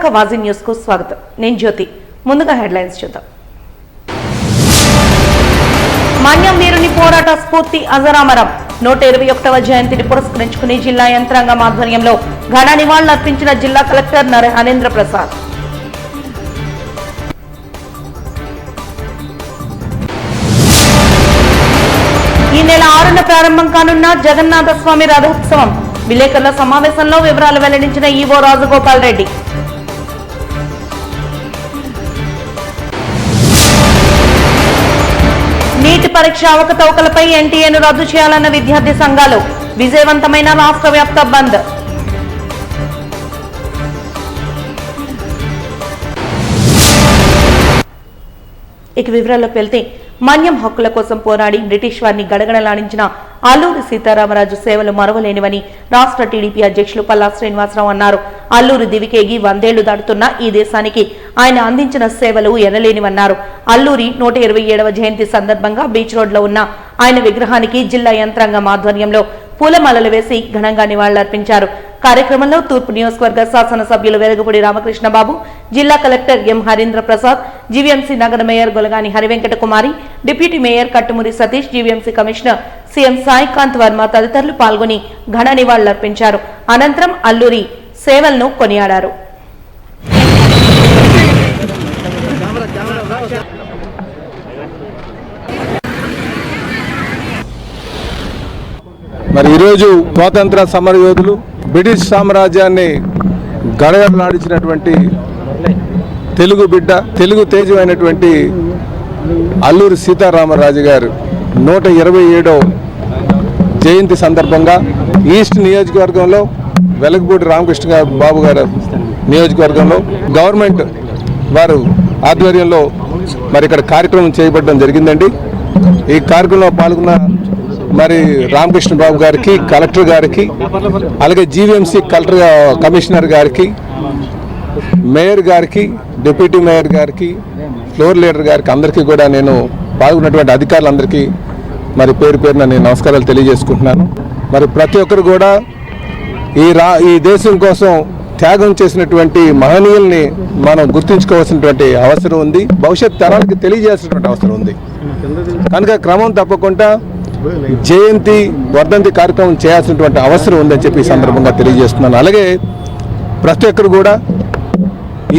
Visakha వాజీ news కు స్వాగతం. నేను జ్యోతి. ముందుగా హెడ్లైన్స్ చూద్దాం. మాన్యం వీరుని పోరాట స్ఫూర్తి అజరామరం. 121వ జయంతిని పురస్కరించుకుని జిల్లా యంత్రాంగం ఆధ్వర్యంలో ఘన నివాళులర్పించిన జిల్లా కలెక్టర్ నరేంద్ర ప్రసాద్. ఈ నెల 6న ప్రారంభం కానున్న జగన్నాథ స్వామి రథోత్సవం. విలేకరుల సమావేశంలో వివరాలు వెల్లడించిన ఈవో రాజగోపాల్ రెడ్డి. నీటి పరీక్ష అవకతవకలపై ఎన్టీఏను రద్దు చేయాలన్న విద్యార్థి సంఘాలు. విజయవంతమైన రాష్ట్ర వ్యాప్త బంద్. ఇక వివరాల్లోకి వెళ్తే, మన్యం హక్కుల కోసం పోరాడి బ్రిటిష్ వారిని గడగడలాడించిన అల్లూరి సీతారామరాజు సేవలు మరవలేనివని రాష్ట్ర టీడీపీ అధ్యక్షులు పల్లా శ్రీనివాసరావు అన్నారు. అల్లూరి దివికేగి 100 ఏళ్లు దాటుతున్న ఈ దేశానికి ఆయన అందించిన సేవలు ఎనలేనివన్నారు. అల్లూరి 127వ జయంతి సందర్భంగా బీచ్ రోడ్లో ఉన్న ఆయన విగ్రహానికి జిల్లా యంత్రాంగం ఆధ్వర్యంలో పూలమాలలు వేసి ఘనంగా నివాళులర్పించారు. కార్యక్రమంలో తూర్పు నియోజకవర్గ శాసనసభ్యులు వెలుగుపూడి రామకృష్ణబాబు, జిల్లా collector M Harindra Prasad, GVMC నగర mayor Golagani Harivenkata Kumari, deputy mayor Kattumuri Satish, GVMC commissioner CM Saikanth Varma తదితరులు పాల్గొని ఘన నివాళులర్పించారు. అనంతరం అల్లూరి సేవలను కొనియాడారు. మరి ఈరోజు స్వాతంత్ర సమర యోధులు బ్రిటిష్ సామ్రాజ్యాన్ని గడగడలాడించినటువంటి తెలుగు బిడ్డ, తెలుగు తేజమైనటువంటి అల్లూరి సీతారామరాజు గారు 127వ జయంతి సందర్భంగా ఈస్ట్ నియోజకవర్గంలో వెలగపూడి రామకృష్ణ బాబు గారు నియోజకవర్గంలో గవర్నమెంట్ వారు ఆధ్వర్యంలో మరి ఇక్కడ కార్యక్రమం చేయబడడం జరిగిందండి. ఈ కార్యక్రమంలో పాల్గొన్న మరి రామకృష్ణ బాబు గారికి, కలెక్టర్ గారికి, అలాగే జీవీఎంసీ కమిషనర్ గారికి, మేయర్ గారికి, డిప్యూటీ మేయర్ గారికి, ఫ్లోర్ లీడర్ గారికి, అందరికీ కూడా నేను పాల్గొన్నటువంటి అధికారులందరికీ మరి పేరు పేరున నేను నమస్కారాలు తెలియజేసుకుంటున్నాను. మరి ప్రతి ఒక్కరు కూడా ఈ దేశం కోసం త్యాగం చేసినటువంటి మహనీయుల్ని మనం గుర్తుంచుకోవాల్సినటువంటి అవసరం ఉంది. భవిష్యత్ తరాలకి తెలియజేయాల్సినటువంటి అవసరం ఉంది. కనుక క్రమం తప్పకుండా జయంతి, వర్ధంతి కార్యక్రమం చేయాల్సినటువంటి అవసరం ఉందని చెప్పి ఈ సందర్భంగా తెలియజేస్తున్నాను. అలాగే ప్రతి ఒక్కరు కూడా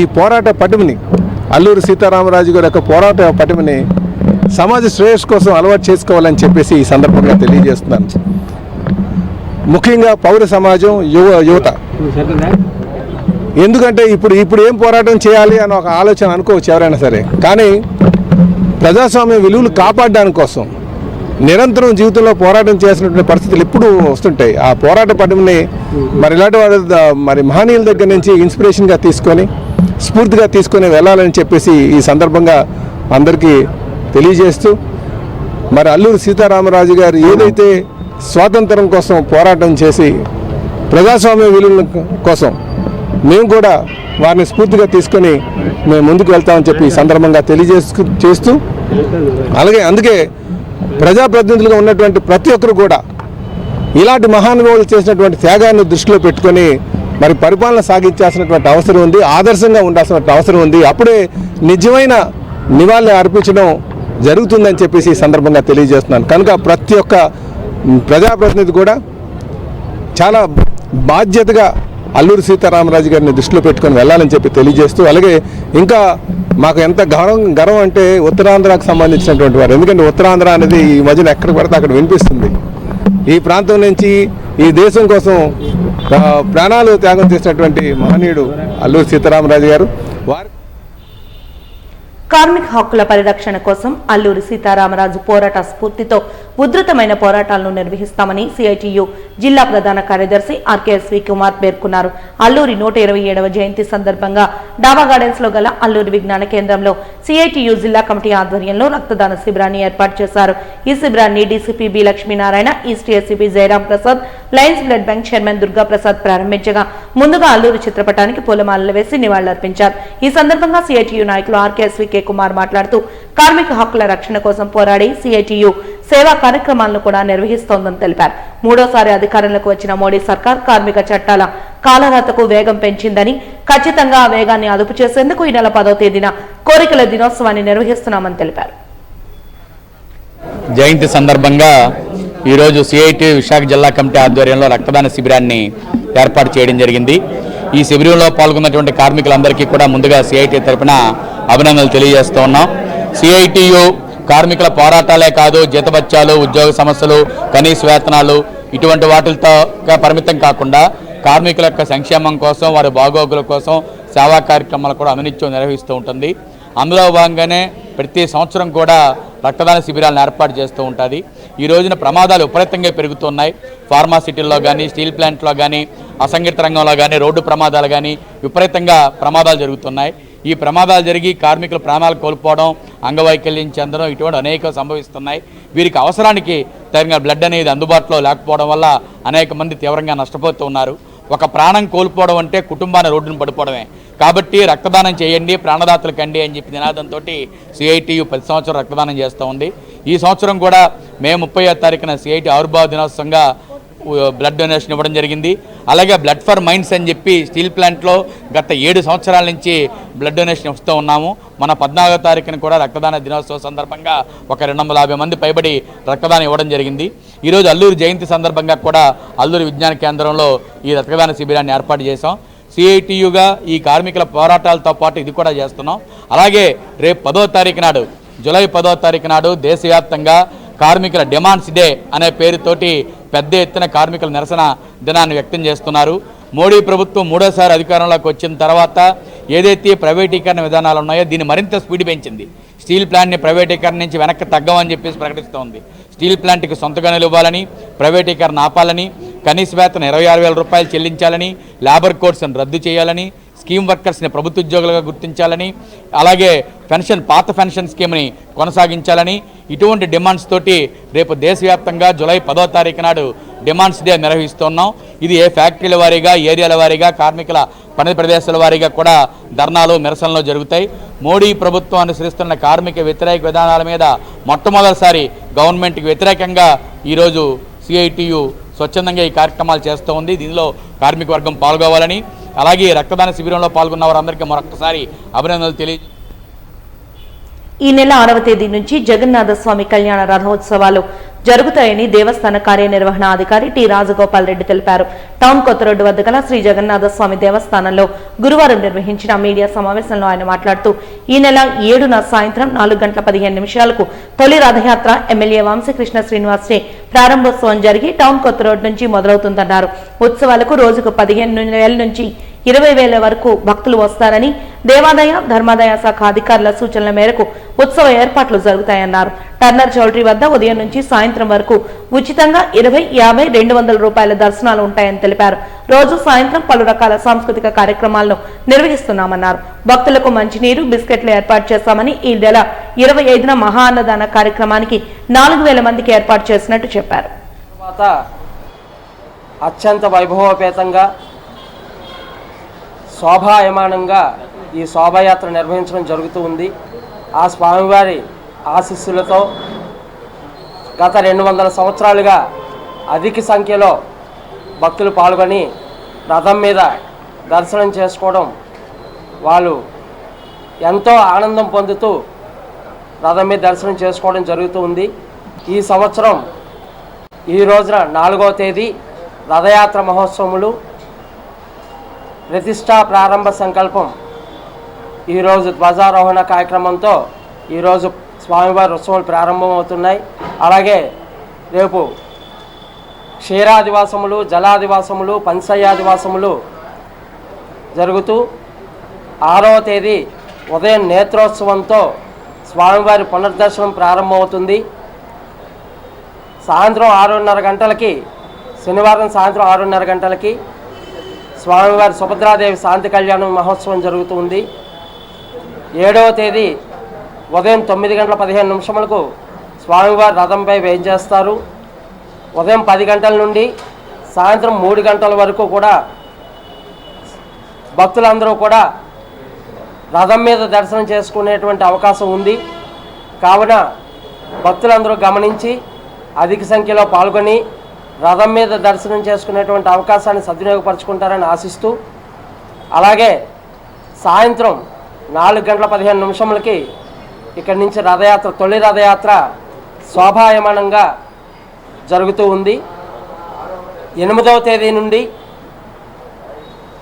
ఈ పోరాట పటిమని, అల్లూరి సీతారామరాజు గారి యొక్క పోరాట పటిమని సమాజ శ్రేయస్సు కోసం అలవాటు చేసుకోవాలని చెప్పేసి ఈ సందర్భంగా తెలియజేస్తున్నాను. ముఖ్యంగా పౌర సమాజం, యువత. ఎందుకంటే ఇప్పుడు ఏం పోరాటం చేయాలి అని ఒక ఆలోచన అనుకోవచ్చు ఎవరైనా సరే. కానీ ప్రజాస్వామ్య విలువలు కాపాడడానికి కోసం నిరంతరం జీవితంలో పోరాటం చేసినటువంటి పరిస్థితులు ఎప్పుడు వస్తుంటాయి. ఆ పోరాట పటిమని మరి ఇలాంటి వాడు మరి మహనీయుల దగ్గర నుంచి ఇన్స్పిరేషన్గా తీసుకొని, స్ఫూర్తిగా తీసుకొని వెళ్ళాలని చెప్పేసి ఈ సందర్భంగా అందరికీ తెలియజేస్తూ, మరి అల్లూరి సీతారామరాజు గారు ఏదైతే స్వాతంత్రం కోసం పోరాటం చేసి ప్రజాస్వామ్య విలువల కోసం మేము కూడా వారిని స్ఫూర్తిగా తీసుకొని మేము ముందుకు వెళ్తామని చెప్పి ఈ సందర్భంగా తెలియజేస్తూ, అలాగే అందుకే ప్రజాప్రతినిధులుగా ఉన్నటువంటి ప్రతి ఒక్కరు కూడా ఇలాంటి మహానుభావులు చేసినటువంటి త్యాగాన్ని దృష్టిలో పెట్టుకొని మరి పరిపాలన సాగించాల్సినటువంటి అవసరం ఉంది. ఆదర్శంగా ఉండాల్సినటువంటి అవసరం ఉంది. అప్పుడే నిజమైన నివాళులు అర్పించడం జరుగుతుందని చెప్పేసి ఈ సందర్భంగా తెలియజేస్తున్నాను. కనుక ప్రతి ఒక్క ప్రజాప్రతినిధి కూడా చాలా బాధ్యతగా అల్లూరి సీతారామరాజు గారిని దృష్టిలో పెట్టుకొని వెళ్ళాలని చెప్పి తెలియజేస్తూ, అలాగే ఇంకా మాకు ఎంత గర్వం అంటే ఉత్తరాంధ్రకు సంబంధించినటువంటి వారు. ఎందుకంటే ఉత్తరాంధ్ర అనేది ఈ మధ్యన ఎక్కడ పడితే అక్కడ వినిపిస్తుంది. ఈ ప్రాంతం నుంచి ఈ దేశం కోసం ప్రాణాలు త్యాగం చేసినటువంటి మహనీయుడు అల్లూరి సీతారామరాజు గారు. కార్మిక హక్కుల పరిరక్షణ కోసం అల్లూరి సీతారామరాజు పోరాట స్ఫూర్తితో ఉధృతమైన పోరాటాలను నిర్వహిస్తామని సిఐటియు జిల్లా ప్రధాన కార్యదర్శి ఆర్కేఎస్వి కుమార్ పేర్కొన్నారు. అల్లూరి 127వ జయంతి సందర్భంగా డాబా గార్డెన్స్ లో గల అల్లూరి విజ్ఞాన కేంద్రంలో సిఐటియు జిల్లా కమిటీ ఆధ్వర్యంలో రక్తదాన శిబిరాన్ని ఏర్పాటు చేశారు. ఈ శిబిరాన్ని DCP B Lakshminarayana, east ACP Jayaram Prasad, Lions blood bank chairman Durga Prasad ప్రారంభించగా ముందుగా అల్లూరి చిత్రపటానికి పూలమాలలు వేసి నివాళులర్పించారు. ఈ సందర్భంగా సిఐటియు నాయకులు ఆర్కేఎస్వి కుమార్ మాట్లాడుతూ కార్మిక హక్కుల రక్షణ కోసం పోరాడి సిఐటియు సేవా కార్యక్రమాలను కూడా నిర్వహిస్తోందని తెలిపారు. మూడోసారి అధికారంలోకి వచ్చిన మోడీ సర్కార్ కార్మిక చట్టాల కాలరాతకు వేగం పెంచిందని, ఖచ్చితంగా ఆ వేగాన్ని అదుపు చేసేందుకు ఈ నెల 10వ తేదీన కోరికల దినోత్సవాన్ని నిర్వహిస్తున్నామని తెలిపారు. జయంతి సందర్భంగా ఈరోజు సిఐటి విశాఖ జిల్లా కమిటీ ఆధ్వర్యంలో రక్తదాన శిబిరాన్ని ఏర్పాటు చేయడం జరిగింది. ఈ శిబిరంలో పాల్గొన్నటువంటి కార్మికులందరికీ కూడా ముందుగా సిఐటి తరపున అభినందనలు తెలియజేస్తూ ఉన్నాం. సిఐటియు కార్మికుల పోరాటాలే కాదు, జీతభత్యాలు, ఉద్యోగ సమస్యలు, కనీస వేతనాలు ఇటువంటి వాటితో పరిమితం కాకుండా కార్మికుల యొక్క సంక్షేమం కోసం, వారి బాగోగుల కోసం సేవా కార్యక్రమాలు కూడా అనునిత్యం నిర్వహిస్తూ ఉంటుంది. అందులో భాగంగానే ప్రతి సంవత్సరం కూడా రక్తదాన శిబిరాలను ఏర్పాటు చేస్తూ ఉంటుంది. ఈ రోజున ప్రమాదాలు విపరీతంగా పెరుగుతున్నాయి. ఫార్మాసిటీల్లో కానీ, స్టీల్ ప్లాంట్లో కానీ, అసంఘటిత రంగంలో కానీ, రోడ్డు ప్రమాదాలు కానీ విపరీతంగా ప్రమాదాలు జరుగుతున్నాయి. ఈ ప్రమాదాలు జరిగి కార్మికులు ప్రాణాలు కోల్పోవడం, అంగవైకల్యం చెందడం ఇటువంటి అనేక సంభవిస్తున్నాయి. వీరికి అవసరానికి తగిన బ్లడ్ అనేది అందుబాటులో లేకపోవడం వల్ల అనేక మంది తీవ్రంగా నష్టపోతూ ఉన్నారు. ఒక ప్రాణం కోల్పోవడం అంటే కుటుంబాన్ని రోడ్డును పడిపోవడమే. కాబట్టి రక్తదానం చేయండి, ప్రాణదాతలు కండి అని చెప్పి నినాదంతో సిఐటియు ప్రతి సంవత్సరం రక్తదానం చేస్తూ ఉంది. ఈ సంవత్సరం కూడా మే 30వ తారీఖున సిఐటి ఆవిర్భావ దినోత్సవంగా బ్లడ్ డొనేషన్ ఇవ్వడం జరిగింది. అలాగే బ్లడ్ ఫర్ మైండ్స్ అని చెప్పి స్టీల్ ప్లాంట్లో గత 7 సంవత్సరాల నుంచి బ్లడ్ డొనేషన్ ఇస్తూ ఉన్నాము. మన 14వ తారీఖున కూడా రక్తదాన దినోత్సవం సందర్భంగా ఒక 250 మంది పైబడి రక్తదానం ఇవ్వడం జరిగింది. ఈరోజు అల్లూరు జయంతి సందర్భంగా కూడా అల్లూరు విజ్ఞాన కేంద్రంలో ఈ రక్తదాన శిబిరాన్ని ఏర్పాటు చేశాం. సిఐటియుగా ఈ కార్మికుల పోరాటాలతో పాటు ఇది కూడా చేస్తున్నాం. అలాగే రేపు 10వ తారీఖు నాడు, జూలై 10వ తారీఖు నాడు దేశవ్యాప్తంగా కార్మికుల డిమాండ్స్ డే అనే పేరుతోటి పెద్ద ఎత్తున కార్మికుల నిరసన దినాన్ని వ్యక్తం చేస్తున్నారు. మోడీ ప్రభుత్వం 3వసారి అధికారంలోకి వచ్చిన తర్వాత ఏదైతే ప్రైవేటీకరణ విధానాలు ఉన్నాయో దీన్ని మరింత స్పీడ్ పెంచింది. స్టీల్ ప్లాంట్ని ప్రైవేటీకరణ నుంచి వెనక్కి తగ్గమని చెప్పేసి ప్రకటిస్తోంది. స్టీల్ ప్లాంట్కి సొంత గనులు ఇవ్వాలని, ప్రైవేటీకరణ ఆపాలని, కనీస వేతనం 26,000 రూపాయలు చెల్లించాలని, లేబర్ కోడ్స్ని రద్దు చేయాలని, స్కీమ్ వర్కర్స్ని ప్రభుత్వ ఉద్యోగులుగా గుర్తించాలని, అలాగే పాత పెన్షన్ స్కీమ్ని కొనసాగించాలని ఇటువంటి డిమాండ్స్ తోటి రేపు దేశవ్యాప్తంగా జూలై 10వ తారీఖు నాడు డిమాండ్స్ డే నిర్వహిస్తున్నాం. ఇది ఏ ఫ్యాక్టరీల వారీగా, ఏరియాల వారీగా, కార్మికుల పని ప్రదేశాల వారీగా కూడా ధర్నాలు, నిరసనలు జరుగుతాయి. మోడీ ప్రభుత్వం అనుసరిస్తున్న కార్మిక వ్యతిరేక విధానాల మీద మొట్టమొదటిసారి గవర్నమెంట్కి వ్యతిరేకంగా ఈరోజు సిఐటియు స్వచ్ఛందంగా ఈ కార్యక్రమాలు చేస్తూ ఉంది. దీనిలో కార్మిక వర్గం పాల్గొవాలని, అలాగే రక్తదాన శిబిరంలో పాల్గొన్న వారందరికీ మరొకసారి అభినందనలు తెలియజేస్తారు. ఈ నెల 6వ తేదీ నుంచి జగన్నాథ స్వామి కళ్యాణ రథోత్సవాలు జరుగుతాయని దేవస్థాన కార్యనిర్వహణ అధికారి టి రాజగోపాల్ రెడ్డి తెలిపారు. టౌన్ కొత్త రోడ్డు వద్ద గల శ్రీ జగన్నాథ స్వామి దేవస్థానంలో గురువారం నిర్వహించిన మీడియా సమావేశంలో ఆయన మాట్లాడుతూ ఈ నెల 7న సాయంత్రం 4:15 తొలి రథయాత్ర ఎమ్మెల్యే వంశీకృష్ణ శ్రీనివాస్ చే ప్రారంభోత్సవం జరిగి టౌన్ కొత్త రోడ్డు నుంచి మొదలవుతుందన్నారు. ఉత్సవాలకు రోజుకు 15,000 నుంచి 20,000 వరకు భక్తులు వస్తారని, దేవాదాయ ధర్మాదాయ శాఖ అధికారుల సూచనల మేరకు ఉత్సవ ఏర్పాట్లు జరుగుతాయన్నారు. టర్నర్ చౌల్ట్రీ వద్ద ఉదయం నుంచి సాయంత్రం వరకు ఉచితంగా 20, 50, 200 రూపాయల దర్శనాలు ఉంటాయని తెలిపారు. రోజు సాయంత్రం పలు రకాల సాంస్కృతిక కార్యక్రమాలను నిర్వహిస్తున్నామన్నారు. భక్తులకు మంచినీరు, బిస్కెట్లు ఏర్పాటు చేశామని, ఈ నెల 25న మహా అన్నదాన కార్యక్రమానికి 4,000 మందికి ఏర్పాటు చేసినట్టు చెప్పారు. అత్యంత వైభవోపేతంగా శోభాయమానంగా ఈ శోభాయాత్ర నిర్వహించడం జరుగుతూ ఉంది. ఆ స్వామివారి ఆశీస్సులతో గత 200 సంవత్సరాలుగా అధిక సంఖ్యలో భక్తులు పాల్గొని రథం మీద దర్శనం చేసుకోవడం, వాళ్ళు ఎంతో ఆనందం పొందుతూ రథం మీద దర్శనం చేసుకోవడం జరుగుతూ ఉంది. ఈ సంవత్సరం ఈ రోజున 4వ తేదీ రథయాత్ర మహోత్సవములు, ప్రతిష్టా ప్రారంభ సంకల్పం, ఈరోజు ధ్వజారోహణ కార్యక్రమంతో ఈరోజు స్వామివారి ఉత్సవాలు ప్రారంభమవుతున్నాయి. అలాగే రేపు క్షీరాదివాసములు, జలాదివాసములు, పంచశయ్యాదివాసములు జరుగుతూ 6వ తేదీ ఉదయం నేత్రోత్సవంతో స్వామివారి పునర్దర్శనం ప్రారంభమవుతుంది. సాయంత్రం 6:30 గంటలకి, శనివారం సాయంత్రం 6:30 గంటలకి స్వామివారి సుభద్రాదేవి శాంతి కళ్యాణం మహోత్సవం జరుగుతుంది. 7వ తేదీ ఉదయం 9:15 స్వామివారి రథంపై వేయించేస్తారు. ఉదయం 10 గంటల నుండి సాయంత్రం 3 గంటల వరకు కూడా భక్తులందరూ కూడా రథం మీద దర్శనం చేసుకునేటువంటి అవకాశం ఉంది. కావున భక్తులందరూ గమనించి అధిక సంఖ్యలో పాల్గొని రథం మీద దర్శనం చేసుకునేటువంటి అవకాశాన్ని సద్వినియోగపరచుకుంటారని ఆశిస్తూ, అలాగే సాయంత్రం 4:15 ఇక్కడి నుంచి రథయాత్ర, తొలి రథయాత్ర శోభాయమానంగా జరుగుతూ ఉంది. 8వ తేదీ నుండి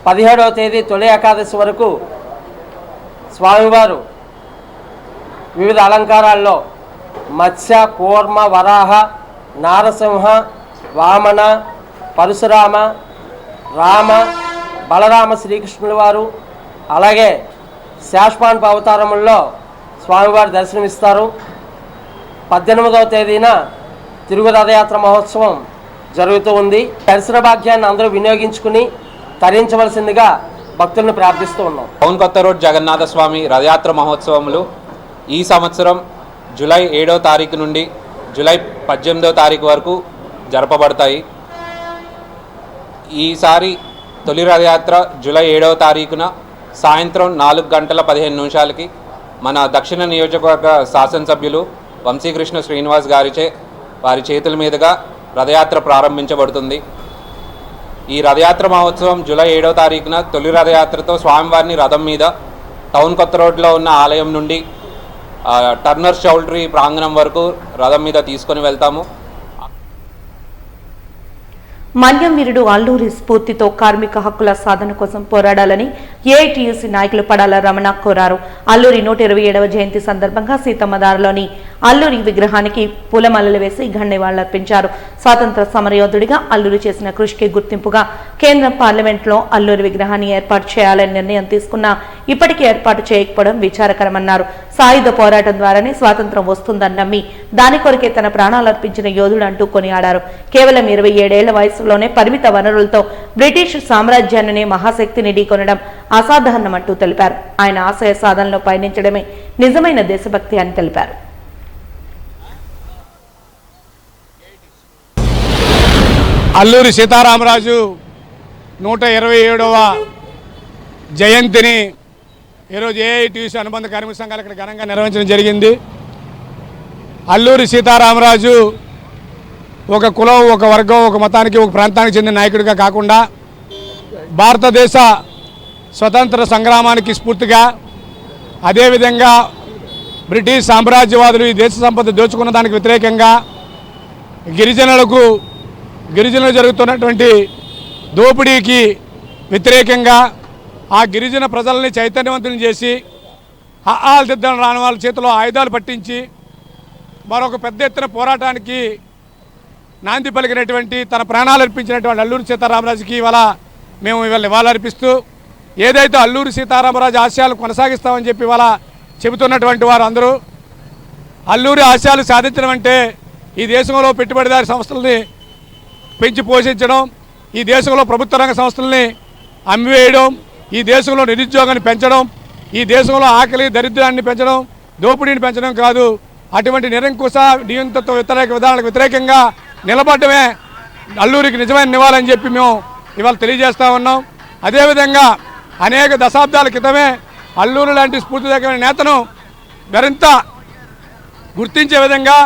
17వ తేదీ తొలి ఏకాదశి వరకు స్వామివారు వివిధ అలంకారాల్లో మత్స్య, కూర్మ, వరాహ, నారసింహ, వామన, పరశురామ, రామ, బలరామ, శ్రీకృష్ణుల వారు, అలాగే శాశ్వాన్ అవతారముల్లో స్వామివారు దర్శనమిస్తారు. 18వ తేదీన తిరుగు రథయాత్ర మహోత్సవం జరుగుతూ ఉంది. దర్శన భాగ్యాన్ని అందరూ వినియోగించుకుని తరించవలసిందిగా భక్తులను ప్రార్థిస్తూ ఉన్నాం. టౌన్ కొత్త రోడ్ జగన్నాథ స్వామి రథయాత్ర మహోత్సవములు ఈ సంవత్సరం జూలై 7వ తారీఖు నుండి జూలై 18వ తారీఖు వరకు జరపబడతాయి. ఈసారి తొలి రథయాత్ర జూలై 7వ తారీఖున సాయంత్రం 4:15 మన దక్షిణ నియోజకవర్గ శాసనసభ్యులు వంశీకృష్ణ శ్రీనివాస్ వారి చేతుల మీదుగా రథయాత్ర ప్రారంభించబడుతుంది. ఈ రథయాత్ర మహోత్సవం జూలై 7వ తారీఖున తొలి రథయాత్రతో స్వామివారిని రథం మీద టౌన్ కొత్త రోడ్లో ఉన్న ఆలయం నుండి టర్నర్ చౌల్ట్రీ ప్రాంగణం వరకు రథం మీద తీసుకొని వెళ్తాము. మన్యం వీరుడు అల్లూరి స్ఫూర్తితో కార్మిక హక్కుల సాధన కోసం పోరాడాలని ఏఐటీయూసీ నాయకులు పడాల రమణ కోరారు. అల్లూరి 127వ జయంతి సందర్భంగా సీతమ్మదారులోని అల్లూరి విగ్రహానికి పూలమాలలు వేసి నివాళులర్పించారు. స్వాతంత్ర సమరయోధుడిగా అల్లూరి చేసిన కృషికి గుర్తింపుగా కేంద్రం పార్లమెంట్లో అల్లూరి విగ్రహాన్ని ఏర్పాటు చేయాలని నిర్ణయం తీసుకున్నా ఇప్పటికీ ఏర్పాటు చేయకపోవడం విచారకరమన్నారు. సాయుధ పోరాటం ద్వారానే స్వాతంత్రం వస్తుందని నమ్మి దాని కొరకే తన ప్రాణాలర్పించిన యోధుడు అంటూ కొనియాడారు. కేవలం 27 ఏళ్ల వయసులోనే పరిమిత వనరులతో బ్రిటిష్ సామ్రాజ్యాన్ని మహాశక్తిని ఢీకొనడం అసాధారణమంటూ తెలిపారు. ఆయన ఆశయ సాధనలో పయనించడమే నిజమైన దేశభక్తి అని తెలిపారు. అల్లూరి సీతారామరాజు 127వ జయంతిని ఈరోజు ఏఐటీయూసీ అనుబంధ కార్మిక సంఘాలు ఇక్కడ ఘనంగా నిర్వహించడం జరిగింది. అల్లూరి సీతారామరాజు ఒక కులం, ఒక వర్గం, ఒక మతానికి, ఒక ప్రాంతానికి చెందిన నాయకుడిగా కాకుండా భారతదేశ స్వతంత్ర సంగ్రామానికి స్ఫూర్తిగా, అదేవిధంగా బ్రిటిష్ సామ్రాజ్యవాదులు ఈ దేశ సంపద దోచుకున్న దానికి వ్యతిరేకంగా గిరిజనులు జరుగుతున్నటువంటి దోపిడీకి వ్యతిరేకంగా ఆ గిరిజన ప్రజల్ని చైతన్యవంతులను చేసి ఆహాలు దిద్దం రాని వాళ్ళ చేతిలో ఆయుధాలు పట్టించి మరొక పెద్ద ఎత్తున పోరాటానికి నాంది పలికినటువంటి, తన ప్రాణాలు అర్పించినటువంటి అల్లూరి సీతారామరాజుకి మేము నివాళులర్పిస్తూ ఏదైతే అల్లూరి సీతారామరాజు ఆశయాలు కొనసాగిస్తామని చెప్పి చెబుతున్నటువంటి వారు అందరూ అల్లూరి ఆశయాలు సాధించడం అంటే ఈ దేశంలో పెట్టుబడిదారి సంస్థల్ని పెంచి పోషించడం, ఈ దేశంలో ప్రభుత్వ రంగ సంస్థల్ని అమ్మివేయడం, ఈ దేశంలో నిరుద్యోగాన్ని పెంచడం, ఈ దేశంలో ఆకలి దరిద్రాన్ని పెంచడం, దోపిడీని పెంచడం కాదు. అటువంటి నిరంకుశ నియంత్రిత వ్యతిరేక విధానాలకు వ్యతిరేకంగా నిలబడమే అల్లూరికి నిజమైన నివాళని చెప్పి మేము ఇవాళ తెలియజేస్తూ ఉన్నాం. అదేవిధంగా అనేక దశాబ్దాల క్రితమే అల్లూరు లాంటి స్ఫూర్తిదాయకమైన నేతను మరింత గుర్తించే విధంగా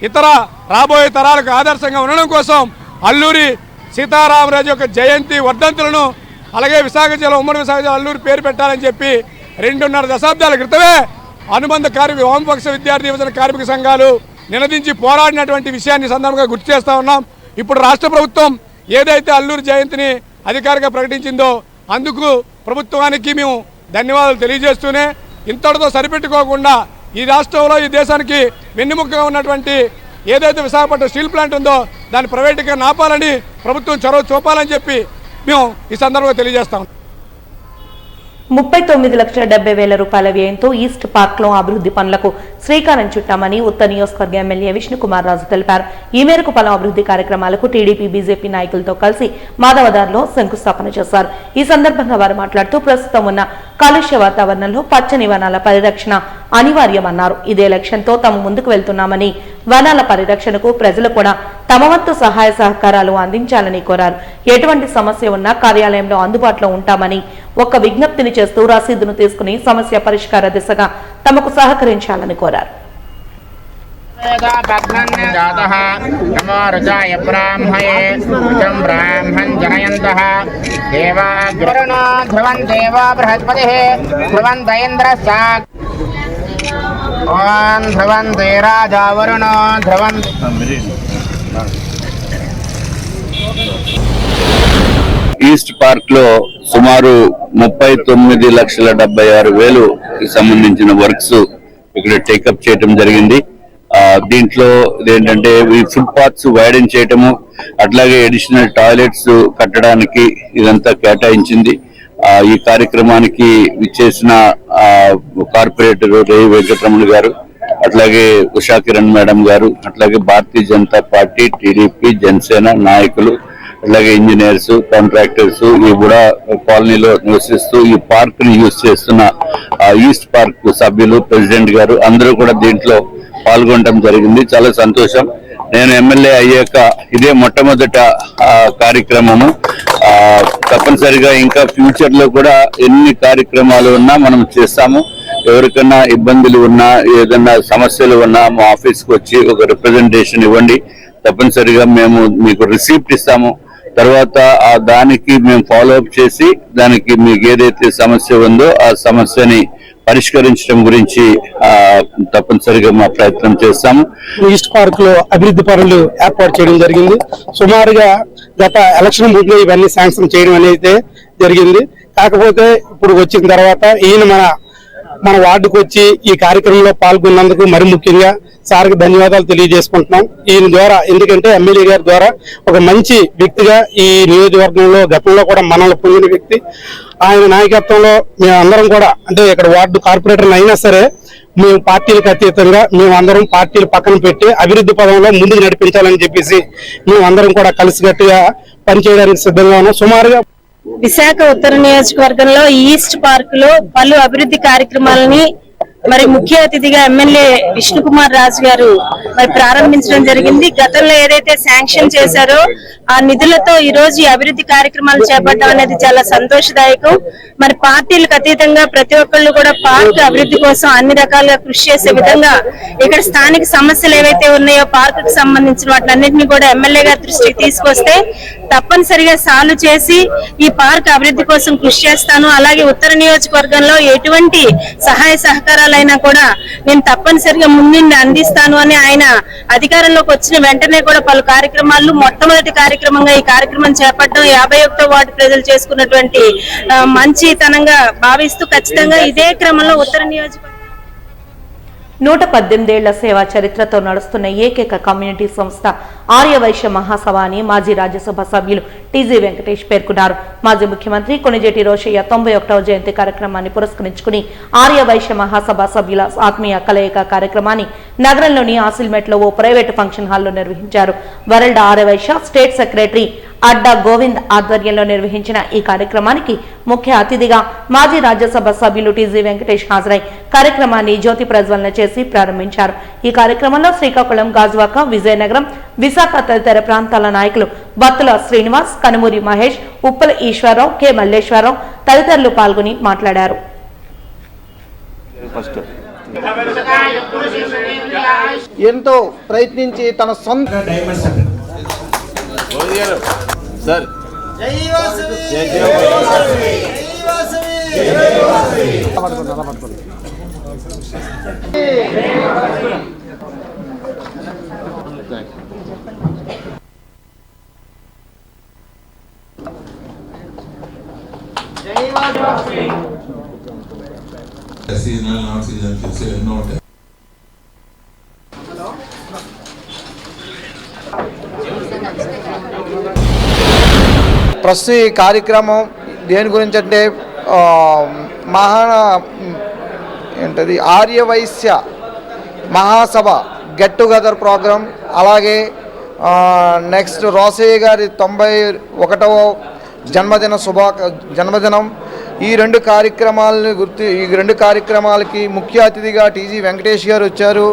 ఇతర రాబోయే తరాలకు ఆదర్శంగా ఉండడం కోసం అల్లూరి సీతారామరాజు యొక్క జయంతి వర్ధంతులను అలాగే విశాఖ జిల్లా ఉమ్మడి విశాఖ జిల్లా అల్లూరి పేరు పెట్టాలని చెప్పి 2.5 దశాబ్దాల క్రితమే అనుబంధ కార్మిక వామపక్ష విద్యార్థి యువజన కార్మిక సంఘాలు నినదించి పోరాడినటువంటి విషయాన్ని సందర్భంగా గుర్తు చేస్తూ ఉన్నాం. ఇప్పుడు రాష్ట్ర ప్రభుత్వం ఏదైతే అల్లూరి జయంతిని అధికారికంగా ప్రకటించిందో అందుకు ప్రభుత్వానికి మేము ధన్యవాదాలు తెలియజేస్తూనే ఇంతటితో సరిపెట్టుకోకుండా ఈ రాష్ట్రంలో ఈ దేశానికి వెన్నెముకగా ఉన్నటువంటి ఏదైతే విశాఖపట్నం స్టీల్ ప్లాంట్ ఉందో దాన్ని ప్రైవేటుగా నాపాలని ప్రభుత్వం చొరవ చూపాలని చెప్పి మేము ఈ సందర్భంగా తెలియజేస్తాం. 39,70,000 రూపాయల వ్యయంతో ఈస్ట్ పార్క్ లో అభివృద్ధి పనులకు శ్రీకారం చుట్టామని ఉత్తర నియోజకవర్గ ఎమ్మెల్యే విష్ణుకుమార్ రాజు తెలిపారు. ఈ మేరకు పలు అభివృద్ధి కార్యక్రమాలకు టీడీపీ, బీజేపీ నాయకులతో కలిసి మాధవదార్లో శంకుస్థాపన చేశారు. ఈ సందర్భంగా వారు మాట్లాడుతూ ప్రస్తుతం ఉన్న కాలుష్య వాతావరణంలో పచ్చని వనాల పరిరక్షణ అనివార్యమన్నారు. ఇదే లక్ష్యంతో తాము ముందుకు వెళ్తున్నామని, వనాల పరిరక్షణకు ప్రజలు కూడా తమ వంతు సహాయ సహకారాలు అందించాలని కోరారు. ఎటువంటి సమస్య ఉన్నా కార్యాలయంలో అందుబాటులో ఉంటామని ఒక్క విజ్ఞప్తిని చేస్తూ రసీదును తీసుకుని సమస్య పరిష్కార దిశగా తమకు సహకరించాలని కోరారు. नमो रुद्राय ब्राह्मये ऋतं ब्राह्मण जनयन्तः देवा वरुणो ध्रुवं देवो बृहस्पतिः ध्रुवन्त इन्द्रश्च ॐ ध्रुवन्ते राजा वरुणो ध्रुवन् ఈస్ట్ పార్క్ లో సుమారు 39,76,000 సంబంధించిన వర్క్స్ ఇక్కడ టేకప్ చేయటం జరిగింది. దీంట్లో ఏంటంటే ఈ ఫుట్ పాత్స్ వైడెన్ చేయటము, అట్లాగే అడిషనల్ టాయిలెట్స్ కట్టడానికి ఇదంతా కేటాయించింది. ఈ కార్యక్రమానికి విచ్చేసిన కార్పొరేటర్ రేవి వెంకటరమణ గారు, అట్లాగే ఉషా కిరణ్ మేడం గారు, అట్లాగే భారతీయ జనతా పార్టీ, టీడీపీ, జనసేన నాయకులు, అలాగే ఇంజనీర్స్, కాంట్రాక్టర్స్, ఈ కూడా కాలనీలో నివసిస్తూ ఈ పార్క్ ని యూజ్ చేస్తున్న ఈస్ట్ పార్క్ సభ్యులు, ప్రెసిడెంట్ గారు అందరూ కూడా దీంట్లో పాల్గొనడం జరిగింది. చాలా సంతోషం. నేను ఎమ్మెల్యే అయ్యాక ఇదే మొట్టమొదట కార్యక్రమము. తప్పనిసరిగా ఇంకా ఫ్యూచర్ లో కూడా ఎన్ని కార్యక్రమాలు ఉన్నా మనం చేస్తాము. ఎవరికన్నా ఇబ్బందులు ఉన్నా, ఏదన్నా సమస్యలు ఉన్నా మా ఆఫీస్కి వచ్చి ఒక రిప్రజెంటేషన్ ఇవ్వండి. తప్పనిసరిగా మేము మీకు రిసీప్ట్ ఇస్తాము. తర్వాత దానికి మేము ఫాలోఅప్ చేసి దానికి మీకు ఏదైతే సమస్య ఉందో ఆ సమస్యని పరిష్కరించడం గురించి తప్పనిసరిగా మా ప్రయత్నం చేస్తాము. ఈస్ట్ పార్క్ లో అభివృద్ధి పనులు ఏర్పాటు చేయడం జరిగింది. సుమారుగా గత ఎలక్షన్ ముందు ఇవన్నీ శాంక్షన్ చేయడం అనేది జరిగింది. కాకపోతే ఇప్పుడు వచ్చిన తర్వాత ఈయన మన వార్డుకు వచ్చి ఈ కార్యక్రమంలో పాల్గొన్నందుకు మరి ముఖ్యంగా సార్కి ధన్యవాదాలు తెలియజేసుకుంటున్నాం ఈయన ద్వారా. ఎందుకంటే ఎమ్మెల్యే గారి ద్వారా ఒక మంచి వ్యక్తిగా ఈ నియోజకవర్గంలో గతంలో కూడా మనల్ని పొందిన వ్యక్తి. ఆయన నాయకత్వంలో మేమందరం కూడా, అంటే ఇక్కడ వార్డు కార్పొరేటర్ అయినా సరే మేము పార్టీలకు అతీతంగా మేమందరం పార్టీలు పక్కన పెట్టి అభివృద్ధి పదంలో ముందుకు నడిపించాలని చెప్పేసి మేమందరం కూడా కలిసికట్టుగా పనిచేయడానికి సిద్ధంగా ఉన్నాం. సుమారుగా విశాఖ ఉత్తర నియోజకవర్గంలో ఈస్ట్ పార్క్ లో పలు అభివృద్ధి కార్యక్రమాలని మరి ముఖ్య అతిథిగా ఎమ్మెల్యే విష్ణు కుమార్ రాజు గారు మరి ప్రారంభించడం జరిగింది. గతంలో ఏదైతే శాంక్షన్ చేశారో ఆ నిధులతో ఈ రోజు ఈ అభివృద్ధి కార్యక్రమాలు చేపట్టడం అనేది చాలా సంతోషదాయకం. మరి పార్టీలకు అతీతంగా ప్రతి ఒక్కళ్ళు కూడా పార్క్ అభివృద్ధి కోసం అన్ని రకాలుగా కృషి చేసే విధంగా ఇక్కడ స్థానిక సమస్యలు ఏవైతే ఉన్నాయో పార్క్ కు సంబంధించిన వాటినన్నింటినీ కూడా ఎమ్మెల్యే గారి దృష్టికి తీసుకొస్తే తప్పనిసరిగా సాల్వ్ చేసి ఈ పార్క్ అభివృద్ధి కోసం కృషి చేస్తాను. అలాగే ఉత్తర నియోజకవర్గంలో ఎటువంటి సహాయ సహకారాలైనా కూడా నేను తప్పనిసరిగా ముందుండి అందిస్తాను అని ఆయన అధికారంలోకి వచ్చిన వెంటనే కూడా పలు కార్యక్రమాలు మొట్టమొదటి కార్యక్రమంగా ఈ కార్యక్రమం చేపట్టడం 51వ వార్డు ప్రజలు చేసుకున్నటువంటి మంచితనంగా భావిస్తూ ఖచ్చితంగా ఇదే క్రమంలో ఉత్తర నియోజకవర్గం 118 ఏళ్ల సేవా చరిత్రతో నడుస్తున్న ఏకైక కమ్యూనిటీ సంస్థ ఆర్యవైశ్య మహాసభ అని మాజీ రాజ్యసభ సభ్యులు టీజీ వెంకటేష్ పేర్కొన్నారు. మాజీ ముఖ్యమంత్రి కొణిజేటి రోషయ్య 91వ జయంతి కార్యక్రమాన్ని పురస్కరించుకుని ఆర్యవైశ్య మహాసభ సభ్యుల ఆత్మీయ కలయిక కార్యక్రమాన్ని నగరంలోని ఆసిల్మెట్లో ఓ ప్రైవేటు ఫంక్షన్ హాల్లో నిర్వహించారు. వరల్డ్ ఆర్యవైశ్య స్టేట్ సెక్రటరీ అడ్డా గోవింద్ ఆధ్వర్యంలో నిర్వహించిన ఈ కార్యక్రమానికి ముఖ్య అతిథిగా మాజీ రాజ్యసభ సభ్యులు టీజీ వెంకటేష్ హాజరై కార్యక్రమాన్ని జ్యోతి ప్రజ్వలన చేసి ప్రారంభించారు. ఈ కార్యక్రమంలో శ్రీకాకుళం, గాజువాక, విజయనగరం, విశాఖ తదితర ప్రాంతాల నాయకులు బత్తుల శ్రీనివాస్, కనుమూరి మహేష్, ఉప్పల ఈశ్వరరావు, కె మల్లేశ్వరరావు తదితరులు పాల్గొని మాట్లాడారు. ఎంతో ప్రయత్నించి తన సొంత seasonal, not seasonal, not. ప్రస్తుత ఈ కార్యక్రమం దేని గురించి అంటే ఏంటది ఆర్యవైశ్య మహాసభ గెట్ టుగెదర్ ప్రోగ్రాం, అలాగే నెక్స్ట్ రోసయ్య గారి 91వ జన్మదినం. ఈ రెండు కార్యక్రమాలకి ముఖ్య అతిథిగా టీజీ వెంకటేష్ గారు వచ్చారు.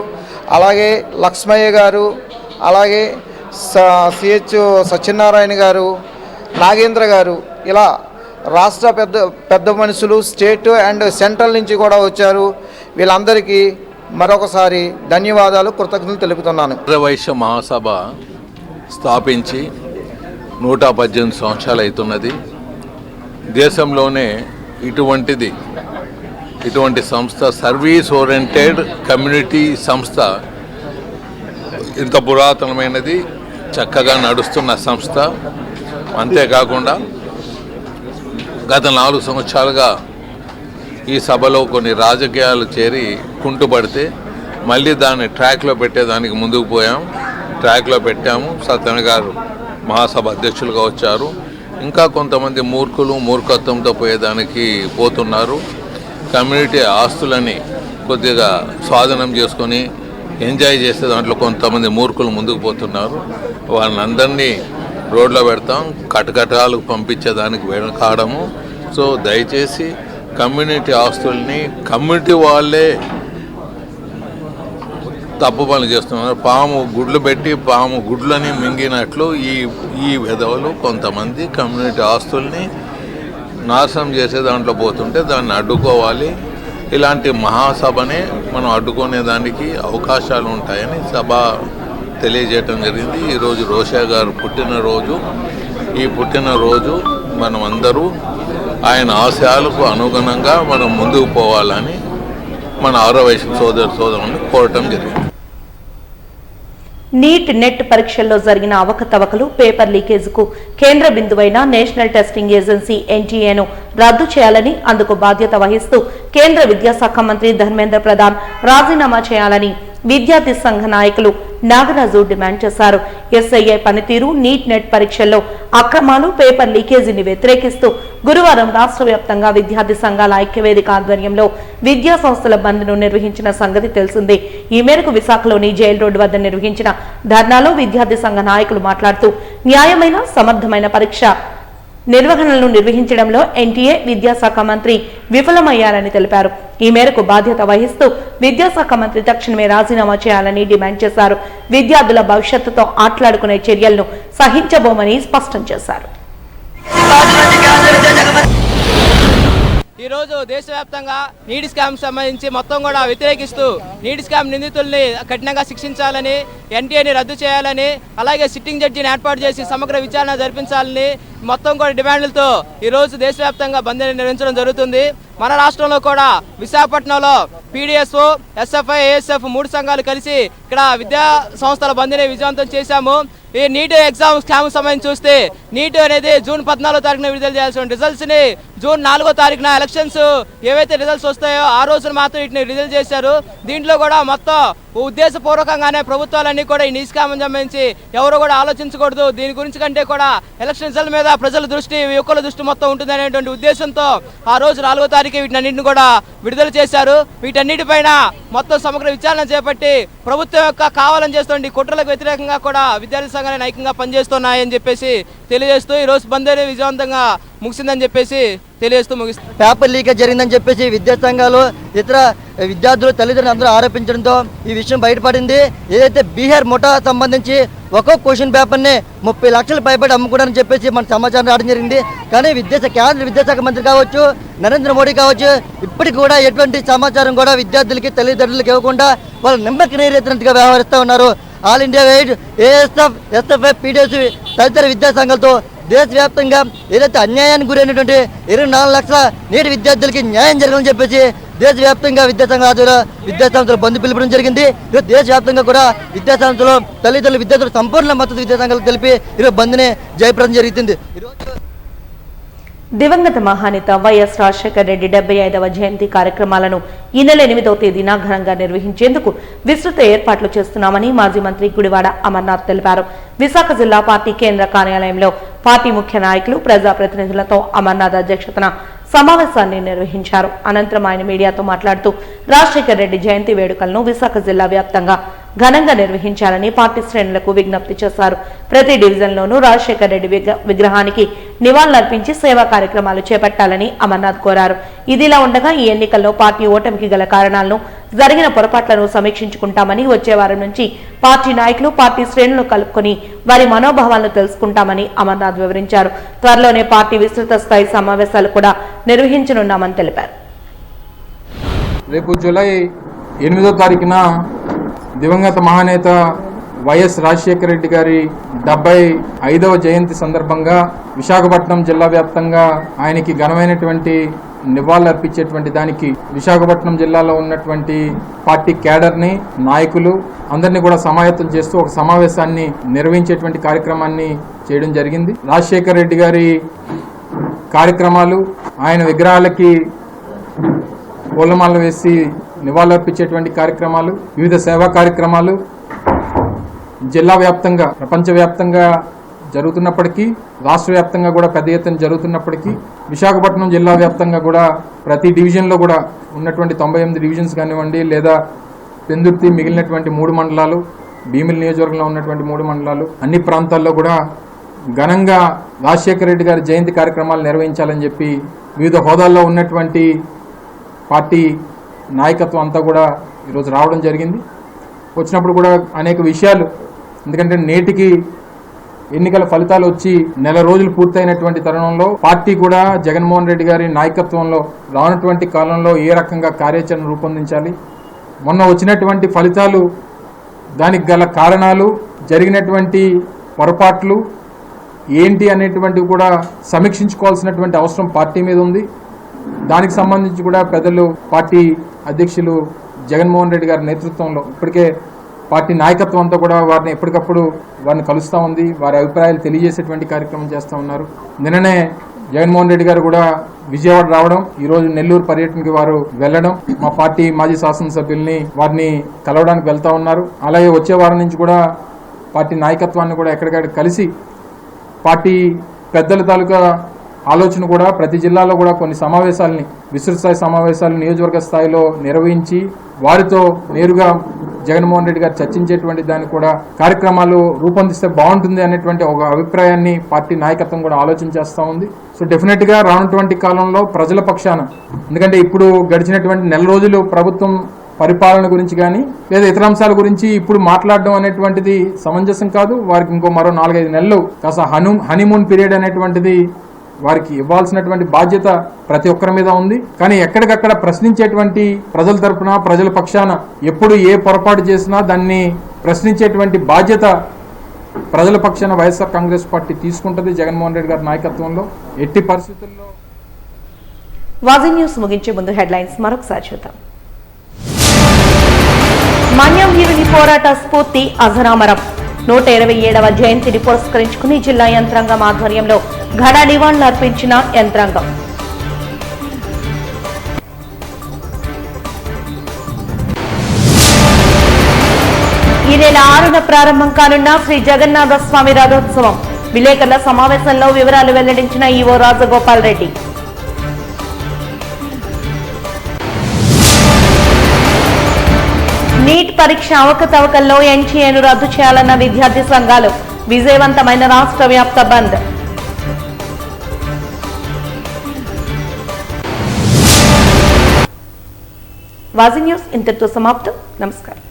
అలాగే లక్ష్మయ్య గారు, అలాగే సిహెచ్ సత్యనారాయణ గారు, నాగేంద్ర గారు, ఇలా రాష్ట్ర పెద్ద మనుషులు స్టేట్ అండ్ సెంట్రల్ నుంచి కూడా వచ్చారు. వీళ్ళందరికీ మరొకసారి ధన్యవాదాలు, కృతజ్ఞతలు తెలుపుతున్నాను. ఆర్యవైశ్య మహాసభ స్థాపించి 118 సంవత్సరాలు అవుతున్నది. దేశంలోనే ఇటువంటి సంస్థ, సర్వీస్ ఓరియంటెడ్ కమ్యూనిటీ సంస్థ, ఇంత పురాతనమైనది, చక్కగా నడుస్తున్న సంస్థ. అంతేకాకుండా గత 4 సంవత్సరాలుగా ఈ సభలో కొన్ని రాజకీయాలు చేరి కుంటుపడితే మళ్ళీ దాన్ని ట్రాక్లో పెట్టేదానికి ముందుకు ట్రాక్లో పెట్టాము. సత్యనారాయణ గారు మహాసభ అధ్యక్షులుగా వచ్చారు. ఇంకా కొంతమంది మూర్ఖత్వంతో పోయేదానికి పోతున్నారు. కమ్యూనిటీ ఆస్తులని కొద్దిగా స్వాధీనం చేసుకొని ఎంజాయ్ చేసే దాంట్లో కొంతమంది మూర్ఖులు ముందుకు పోతున్నారు. వాళ్ళందరినీ రోడ్లో పెడతాం, కటకటాలకు పంపించేదానికి వెనకాడము. సో దయచేసి కమ్యూనిటీ ఆస్తుల్ని కమ్యూనిటీ వాళ్ళే తప్పు పనులు చేస్తున్నారు. పాము గుడ్లు పెట్టి పాము గుడ్లని మింగినట్లు ఈ విధవలు కొంతమంది కమ్యూనిటీ ఆస్తుల్ని నాశనం చేసే దాంట్లో పోతుంటే దాన్ని అడ్డుకోవాలి. ఇలాంటి మహాసభనే మనం అడ్డుకునేదానికి అవకాశాలు ఉంటాయని సభ తెలియజేయటం జరిగింది. ఈరోజు రోషా గారు పుట్టినరోజు. ఈ పుట్టినరోజు మనం అందరూ ఆయన ఆశయాలకు అనుగుణంగా మనం ముందుకు పోవాలని మన ఆర్యవైశ్య సోదరులను కోరటం జరిగింది. నీట్ నెట్ పరీక్షల్లో జరిగిన అవకతవకలు, పేపర్ లీకేజ్కు కేంద్ర బిందువైన నేషనల్ టెస్టింగ్ ఏజెన్సీ ఎన్టీఏను రద్దు చేయాలని, అందుకు బాధ్యత వహిస్తూ కేంద్ర విద్యాశాఖ మంత్రి ధర్మేంద్ర ప్రధాన్ రాజీనామా చేయాలని విద్యార్థి సంఘ నాయకులు నాగరాజు డిమాండ్ చేశారు. ఎస్ఐఐ పనితీరు, నీట్ నెట్ పరీక్షల్లో అక్రమాలు, పేపర్ లీకేజీని వ్యతిరేకిస్తూ గురువారం రాష్ట్ర వ్యాప్తంగా విద్యార్థి సంఘాల ఐక్యవేదిక ఆధ్వర్యంలో విద్యా సంస్థల బంద్ను నిర్వహించిన సంగతి తెలిసిందే. ఈ మేరకు విశాఖలోని జైల్ రోడ్డు వద్ద నిర్వహించిన ధర్నాలో విద్యార్థి సంఘ నాయకులు మాట్లాడుతూ న్యాయమైన, సమర్థమైన పరీక్ష నిర్వహణలను నిర్వహించడంలో ఎన్టీఏ, విద్యాశాఖ మంత్రి విఫలమయ్యారని తెలిపారు. ఈ మేరకు బాధ్యత వహిస్తూ విద్యాశాఖ మంత్రి తక్షణమే రాజీనామా చేయాలని డిమాండ్ చేశారు. విద్యార్థుల భవిష్యత్తుతో ఆటలాడుకునే చర్యలను సహించబోమని స్పష్టం చేశారు. ఈరోజు దేశవ్యాప్తంగా నీటి స్కామ్ సంబంధించి మొత్తం కూడా వ్యతిరేకిస్తూ నీటి స్కామ్ నిందితుల్ని కఠినంగా శిక్షించాలని, ఎన్టీఏని రద్దు చేయాలని, అలాగే సిట్టింగ్ జడ్జిని ఏర్పాటు చేసి సమగ్ర విచారణ జరిపించాలని మొత్తం కూడా డిమాండ్లతో ఈరోజు దేశవ్యాప్తంగా బంద్ నిర్వహించడం జరుగుతుంది. మన రాష్ట్రంలో కూడా విశాఖపట్నంలో పీడిఎస్ఓ, ఎస్ఎఫ్ఐ, ఏఎస్ఎఫ్ 3 సంఘాలు కలిసి ఇక్కడ విద్యా సంస్థల బంద్ని విజయవంతం చేశాము. ఈ నీట్ ఎగ్జామ్ స్కామ్ సంబంధించి చూస్తే నీట్ అనేది జూన్ 14వ తారీఖున విడుదల చేయాల్సిన రిజల్ట్స్ని జూన్ 4వ తారీఖున ఎలక్షన్స్ ఏవైతే రిజల్ట్స్ వస్తాయో ఆ రోజున మాత్రం వీటిని విడుదల చేశారు. దీంట్లో కూడా మొత్తం ఉద్దేశపూర్వకంగానే ప్రభుత్వాలన్నీ కూడా ఈ నీట్ స్కామ్ సంబంధించి ఎవరు కూడా ఆలోచించకూడదు, దీని గురించి కంటే కూడా ఎలక్షన్ రిజల్ట్ మీద ప్రజల దృష్టి, యువకుల దృష్టి మొత్తం ఉంటుంది అనేటువంటి ఉద్దేశంతో ఆ రోజు 4వ తారీఖు వీటన్నింటిని కూడా విడుదల చేశారు. వీటన్నిటిపైన మొత్తం సమగ్ర విచారణ చేపట్టి ప్రభుత్వం యొక్క కావాలని చేస్తుంది కుట్రలకు వ్యతిరేకంగా కూడా విద్యార్థి సంఘాలు ఐక్యంగా పనిచేస్తున్నాయని చెప్పేసి తెలియజేస్తూ ఈరోజు బంద్ విజయవంతంగా ముగిసిందని చెప్పేసి తెలియజేస్తూ ముగిస్తుంది. పేపర్ లీకేజ్ జరిగిందని చెప్పేసి విద్యా సంఘాలు, ఇతర విద్యార్థులు, తల్లిదండ్రులు అందరూ ఆరోపించడంతో ఈ విషయం బయటపడింది. ఏదైతే బీహార్ ముఠా సంబంధించి ఒక్కొక్క క్వశ్చన్ పేపర్ని 30 లక్షలు పైబడి అమ్ముకోవడానికి చెప్పేసి మన సమాచారం రావడం జరిగింది. కానీ కేంద్ర విద్యాశాఖ మంత్రి కావచ్చు, నరేంద్ర మోడీ కావచ్చు, ఇప్పటికి కూడా ఎటువంటి సమాచారం కూడా విద్యార్థులకి, తల్లిదండ్రులకి ఇవ్వకుండా వాళ్ళు నిమ్మకి నీరెత్తినట్టుగా వ్యవహరిస్తూ ఉన్నారు. All India wide ASF, SFI, PDS తదితర విద్యా సంఘాలతో దేశవ్యాప్తంగా ఏదైతే అన్యాయానికి గురైనటువంటి 24 లక్షల నేటి విద్యార్థులకి న్యాయం జరగాలని చెప్పేసి దేశవ్యాప్తంగా విద్యాసంఘ ఆధ్వర్యంలో విద్యాసంస్థలు బంద్ పిలుపుడం జరిగింది. ఈరోజు దేశవ్యాప్తంగా కూడా విద్యాసంస్థలు, తల్లిదండ్రులు, విద్యార్థులు సంపూర్ణ మద్దతు విద్యాసంఘాలకు తెలిపి ఈరోజు బంద్ని జయప్రదం జరుగుతుంది. దివంగత మహానేత వైఎస్ రాజశేఖర రెడ్డి 75వ జయంతి కార్యక్రమాలను ఈ నెల 8వ తేదీన ఘనంగా నిర్వహించేందుకు విస్తృత ఏర్పాట్లు చేస్తున్నామని మాజీ మంత్రి గుడివాడ అమర్నాథ్ తెలిపారు. విశాఖ జిల్లా పార్టీ కేంద్ర కార్యాలయంలో పార్టీ ముఖ్య నాయకులు, ప్రజాప్రతినిధులతో అమర్నాథ్ అధ్యక్షతన సమావేశాన్ని నిర్వహించారు. అనంతరం ఆయన మీడియాతో మాట్లాడుతూ రాజశేఖర రెడ్డి జయంతి వేడుకలను విశాఖ జిల్లా వ్యాప్తంగా ఘనంగా నిర్వహించాలని పార్టీ శ్రేణులకు విజ్ఞప్తి చేశారు. ప్రతి డివిజన్లోనూ రాజశేఖర రెడ్డి విగ్రహానికి నివాళులర్పించి సేవా కార్యక్రమాలు చేపట్టాలని అమర్నాథ్ కోరారు. ఇదిలా ఉండగా ఈ ఎన్నికల్లో పార్టీ ఓటమికి గల కారణాలను, జరిగిన పొరపాట్లను సమీక్షించుకుంటామని, వచ్చే వారం నుంచి పార్టీ నాయకులు, పార్టీ శ్రేణులు కలుపుకొని వారి మనోభావాలను తెలుసుకుంటామని అమర్నాథ్ వివరించారు. త్వరలోనే పార్టీ విస్తృత స్థాయి సమావేశాలు కూడా నిర్వహించనున్నామని తెలిపారు. రేపు జూలై 8వ తారీఖున దివంగత మహానేత వైఎస్ రాజశేఖర రెడ్డి గారి 75వ జయంతి సందర్భంగా విశాఖపట్నం జిల్లా వ్యాప్తంగా ఆయనకి ఘనమైనటువంటి నివాళులు అర్పించేటువంటి దానికి విశాఖపట్నం జిల్లాలో ఉన్నటువంటి పార్టీ క్యాడర్ని, నాయకులు అందరినీ కూడా సమాయత్తం చేస్తూ ఒక సమావేశాన్ని నిర్వహించేటువంటి కార్యక్రమాన్ని చేయడం జరిగింది. రాజశేఖర రెడ్డి గారి కార్యక్రమాలు, ఆయన విగ్రహాలకి పూలమాలలు వేసి నివాళులర్పించేటువంటి కార్యక్రమాలు, వివిధ సేవా కార్యక్రమాలు జిల్లా వ్యాప్తంగా, ప్రపంచవ్యాప్తంగా జరుగుతున్నప్పటికీ, రాష్ట్ర వ్యాప్తంగా కూడా పెద్ద ఎత్తున జరుగుతున్నప్పటికీ, విశాఖపట్నం జిల్లా వ్యాప్తంగా కూడా ప్రతి డివిజన్లో కూడా ఉన్నటువంటి 98 డివిజన్స్ కానివ్వండి, లేదా పెందుర్తి మిగిలినటువంటి 3 మండలాలు, భీమిలి నియోజకవర్గంలో ఉన్నటువంటి 3 మండలాలు, అన్ని ప్రాంతాల్లో కూడా ఘనంగా రాజశేఖర రెడ్డి గారి జయంతి కార్యక్రమాలు నిర్వహించాలని చెప్పి వివిధ హోదాల్లో ఉన్నటువంటి పార్టీ నాయకత్వం అంతా కూడా ఈరోజు రావడం జరిగింది. వచ్చినప్పుడు కూడా అనేక విషయాలు, ఎందుకంటే నేటికి ఎన్నికల ఫలితాలు వచ్చి నెల రోజులు పూర్తయినటువంటి తరుణంలో పార్టీ కూడా జగన్మోహన్ రెడ్డి గారి నాయకత్వంలో రానటువంటి కాలంలో ఏ రకంగా కార్యాచరణ రూపొందించాలి, మొన్న వచ్చినటువంటి ఫలితాలు, దానికి గల కారణాలు, జరిగినటువంటి పొరపాట్లు ఏంటి అనేటువంటివి కూడా సమీక్షించుకోవాల్సినటువంటి అవసరం పార్టీ మీద ఉంది. దానికి సంబంధించి కూడా పెద్దలు, పార్టీ అధ్యక్షులు జగన్మోహన్ రెడ్డి గారి నేతృత్వంలో ఇప్పటికే పార్టీ నాయకత్వం అంతా కూడా వారిని ఎప్పటికప్పుడు వారిని కలుస్తూ ఉంది, వారి అభిప్రాయాలు తెలియజేసేటువంటి కార్యక్రమం చేస్తూ ఉన్నారు. నిన్ననే జగన్మోహన్ రెడ్డి గారు కూడా విజయవాడ రావడం, ఈరోజు నెల్లూరు పర్యటనకి వారు వెళ్ళడం, మా పార్టీ మాజీ శాసనసభ్యుల్ని వారిని కలవడానికి వెళ్తూ ఉన్నారు. అలాగే వచ్చే వారం నుంచి కూడా పార్టీ నాయకత్వాన్ని కూడా ఎక్కడికక్కడ కలిసి పార్టీ పెద్దల తాలూకా ఆలోచన కూడా ప్రతి జిల్లాలో కూడా కొన్ని సమావేశాలని, విస్తృత స్థాయి సమావేశాలు నియోజకవర్గ స్థాయిలో నిర్వహించి వారితో నేరుగా జగన్మోహన్ రెడ్డి గారు చర్చించేటువంటి దాన్ని కూడా కార్యక్రమాలు రూపొందిస్తే బాగుంటుంది అనేటువంటి ఒక అభిప్రాయాన్ని పార్టీ నాయకత్వం కూడా ఆలోచన చేస్తూ ఉంది. సో డెఫినెట్గా రానున్నటువంటి కాలంలో ప్రజల పక్షాన, ఎందుకంటే ఇప్పుడు గడిచినటువంటి నెల రోజులు ప్రభుత్వం పరిపాలన గురించి కానీ లేదా ఇతర అంశాల గురించి ఇప్పుడు మాట్లాడడం అనేటువంటిది సమంజసం కాదు. వారికి ఇంకో మరో 4-5 నెలలు కాస్త హనీమూన్ పీరియడ్ అనేటువంటిది వారికి ఇవ్వాల్సినటువంటి బాధ్యత ప్రతి ఒక్కరి మీద ఉంది. కానీ ఎక్కడికక్కడ ప్రశ్నించేటువంటి ప్రజల తరపున, ప్రజల పక్షాన ఎప్పుడు ఏ పొరపాటు చేసినా దాన్ని ప్రశ్నించేటువంటి బాధ్యత ప్రజల పక్షాన వైఎస్ఆర్ కాంగ్రెస్ పార్టీ తీసుకుంటుంది జగన్మోహన్ రెడ్డి గారి నాయకత్వంలో. ఎట్టి పరిస్థితుల్లో వాజీ న్యూస్ ముగించే ముందు హెడ్లైన్స్ మరొకసారి చూద్దాం. మన్యం వీరుని పోరాట స్ఫూర్తి అజరామరం. 127వ జయంతిని పురస్కరించుకుని జిల్లా యంత్రాంగం ఆధ్వర్యంలో ఘన నివాళులు అర్పించిన యంత్రాంగం. ఈ నెల 6న ప్రారంభం కానున్న శ్రీ జగన్నాథ స్వామి రథోత్సవం. విలేకరుల సమావేశంలో వివరాలు వెల్లడించిన ఈవో రాజగోపాల్ రెడ్డి. నీట్ పరీక్ష అవకతవకల్లో ఎన్టీఏను రద్దు చేయాలన్న విద్యార్థి సంఘాలు. విజయవంతమైన రాష్ట్ర వ్యాప్త బంద్. వాజీ న్యూస్ ఇంతటితో సమాప్తం. నమస్కారం.